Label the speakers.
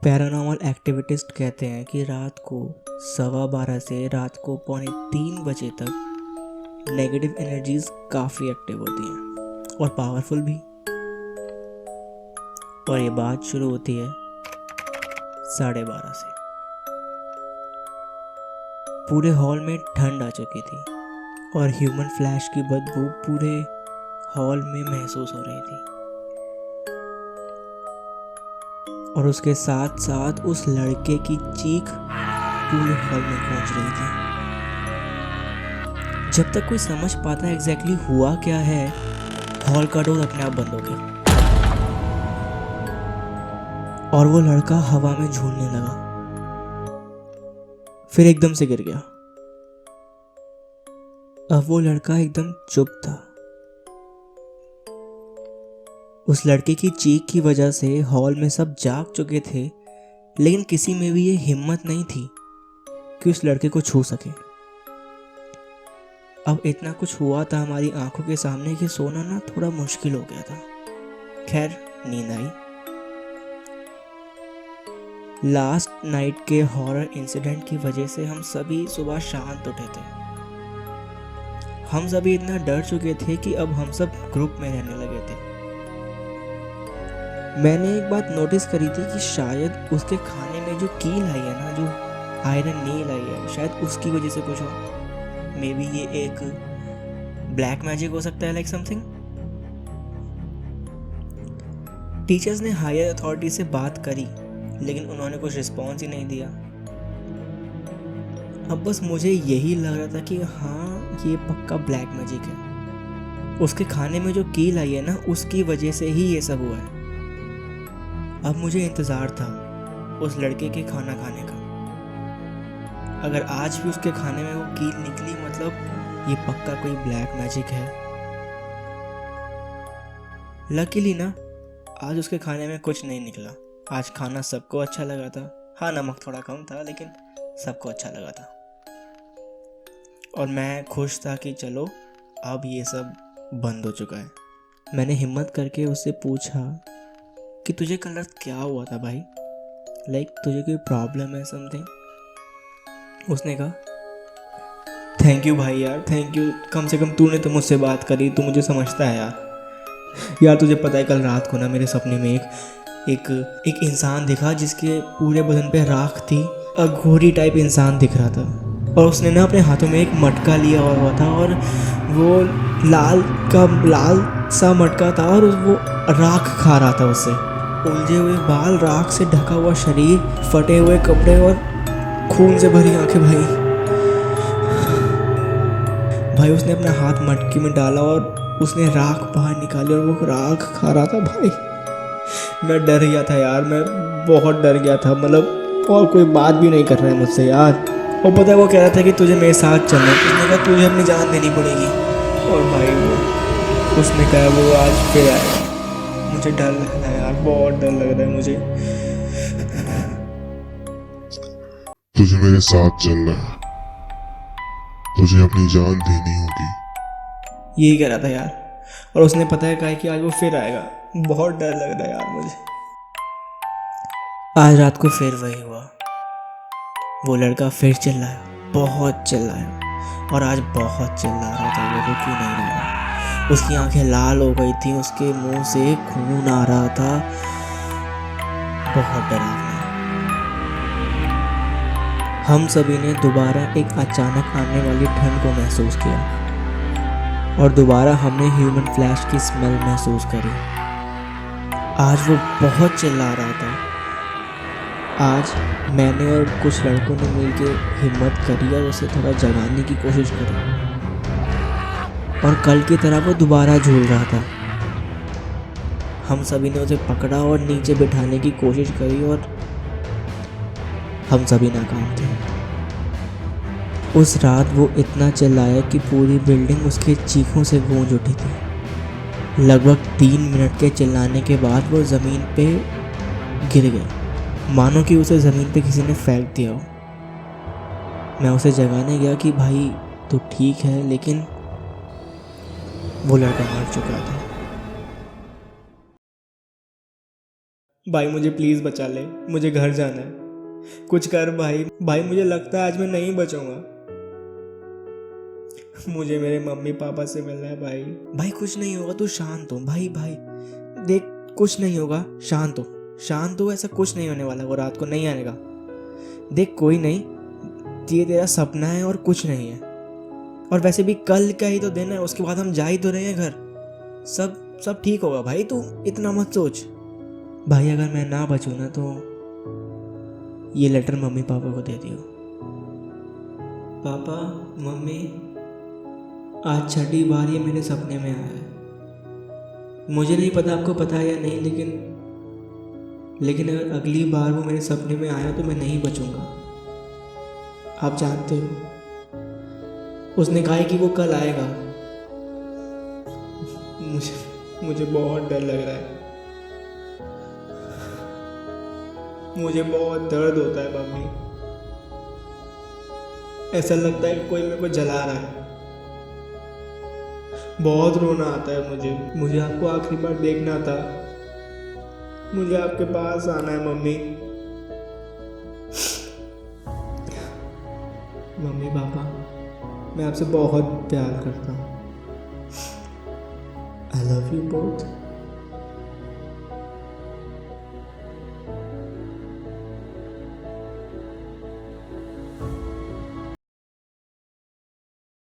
Speaker 1: Paranormal एक्टिविटिस्ट कहते हैं कि रात को 12:15 से रात को 2:45 तक नेगेटिव एनर्जीज काफ़ी एक्टिव होती हैं और पावरफुल भी। और ये बात शुरू होती है 12:30 से। पूरे हॉल में ठंड आ चुकी थी और ह्यूमन फ्लैश की बदबू पूरे हॉल में महसूस हो रही थी। और उसके साथ साथ उस लड़के की चीख पूरे हॉल में गूंज रही थी। जब तक कोई समझ पाता है एग्जैक्टली हुआ क्या है, हॉल का डोर अपने आप बंद हो गया और वो लड़का हवा में झूलने लगा, फिर एकदम से गिर गया। अब वो लड़का एकदम चुप था। उस लड़के की चीख की वजह से हॉल में सब जाग चुके थे, लेकिन किसी में भी ये हिम्मत नहीं थी कि उस लड़के को छू सके। अब इतना कुछ हुआ था हमारी आंखों के सामने कि सोना ना थोड़ा मुश्किल हो गया था। खैर नींद आई। लास्ट नाइट के हॉरर इंसिडेंट की वजह से हम सभी सुबह शांत उठे थे। हम सभी इतना डर चुके थे कि अब हम सब ग्रुप में रहने लगे थे। मैंने एक बात नोटिस करी थी कि शायद उसके खाने में जो कील आई है ना, जो आयरन नील आई है, शायद उसकी वजह से कुछ हो। मे बी ये एक ब्लैक मैजिक हो सकता है, लाइक समथिंग। टीचर्स ने हायर अथॉरिटी से बात करी, लेकिन उन्होंने कुछ रिस्पॉन्स ही नहीं दिया। अब बस मुझे यही लग रहा था कि हाँ, ये पक्का ब्लैक मैजिक है। उसके खाने में जो कील आई है ना, उसकी वजह से ही ये सब हुआ है। अब मुझे इंतज़ार था उस लड़के के खाना खाने का। अगर आज भी उसके खाने में वो कील निकली, मतलब ये पक्का कोई ब्लैक मैजिक है। लकीली ना, आज उसके खाने में कुछ नहीं निकला। आज खाना सबको अच्छा लगा था। हाँ, नमक थोड़ा कम था, लेकिन सबको अच्छा लगा था। और मैं खुश था कि चलो अब ये सब बंद हो चुका है। मैंने हिम्मत करके उससे पूछा कि तुझे कल रात क्या हुआ था भाई, लाइक तुझे कोई प्रॉब्लम है समथिंग। उसने कहा थैंक यू भाई यार, थैंक यू, कम से कम तूने तो मुझसे बात करी, तू मुझे समझता है यार। तुझे पता है कल रात को ना मेरे सपने में एक इंसान दिखा जिसके पूरे बदन पे राख थी। अघोरी टाइप इंसान दिख रहा था और उसने ना अपने हाथों में एक मटका लिया हुआ था और वो लाल सा मटका था और वो राख खा रहा था। उससे उलझे हुए बाल, राख से ढका हुआ शरीर, फटे हुए कपड़े और खून से भरी आंखें। भाई उसने अपना हाथ मटकी में डाला और उसने राख बाहर निकाली और वो राख खा रहा था। भाई मैं डर गया था यार, मैं बहुत डर गया था, मतलब। और कोई बात भी नहीं कर रहा है मुझसे यार। और पता है वो कह रहा था कि तुझे मेरे साथ चलना है। उसने कहा तुझे अपनी जान देनी पड़ेगी। और भाई वो उसने कहा वो आज फिर आएगा। मुझे डर लग रहा है यार, बहुत डर लग रहा है मुझे।
Speaker 2: तुझे मेरे साथ चलना है, तुझे अपनी जान देनी होगी।
Speaker 1: यही कह रहा था यार। और उसने पता है कहा कि आज वो फिर आएगा। बहुत डर लग रहा है यार मुझे। आज रात को फिर वही हुआ। वो लड़का फिर चिल्लाया, बहुत चिल्लाया, और आज बहुत चिल्ला रहा था। वो रुक ही नहीं रहा। उसकी आंखें लाल हो गई थी, उसके मुंह से खून आ रहा था। बहुत डरावना। हम सभी ने दोबारा एक अचानक आने वाली ठंड को महसूस किया और दोबारा हमने ह्यूमन फ्लैश की स्मेल महसूस करी। आज वो बहुत चिल्ला रहा था। आज मैंने और कुछ लड़कों ने मिलकर हिम्मत करी और उसे थोड़ा जगाने की कोशिश करी। और कल की तरह वो दोबारा झूल रहा था। हम सभी ने उसे पकड़ा और नीचे बिठाने की कोशिश करी और हम सभी नाकाम थे। उस रात वो इतना चिल्लाया कि पूरी बिल्डिंग उसके चीखों से गूंज उठी थी। लगभग 3 मिनट के चिल्लाने के बाद वो ज़मीन पे गिर गया, मानो कि उसे ज़मीन पे किसी ने फेंक दिया हो। मैं उसे जगाने गया कि भाई तू ठीक है, लेकिन वो लड़का मर चुका था। भाई मुझे प्लीज़ बचा ले, मुझे घर जाना है, कुछ कर भाई। भाई मुझे लगता है आज मैं नहीं बचूंगा, मुझे मेरे मम्मी पापा से मिलना है भाई। भाई कुछ नहीं होगा, तू शांत हो भाई। भाई देख, कुछ नहीं होगा, शांत हो, शांत हो, ऐसा कुछ नहीं होने वाला, वो रात को नहीं आएगा। देख कोई नहीं, ये तेरा सपना है और कुछ नहीं है। और वैसे भी कल का ही तो दिन है, उसके बाद हम जा ही तो रहे हैं घर। सब ठीक होगा भाई, तू इतना मत सोच। भाई अगर मैं ना बचूं ना तो ये लेटर मम्मी पापा को दे दियो। पापा मम्मी, आज छठी बार ये मेरे सपने में आया है। मुझे नहीं पता आपको पता है या नहीं, लेकिन अगर अगली बार वो मेरे सपने में आया तो मैं नहीं बचूंगा। आप जानते हो, उसने कहा है कि वो कल आएगा। मुझे बहुत डर लग रहा है, मुझे बहुत दर्द होता है मम्मी। ऐसा लगता है कि कोई मेरे को जला रहा है, बहुत रोना आता है मुझे आपको आखिरी बार देखना था, मुझे आपके पास आना है मम्मी। मम्मी पापा, मैं आपसे बहुत प्यार करता हूँ। I love you both.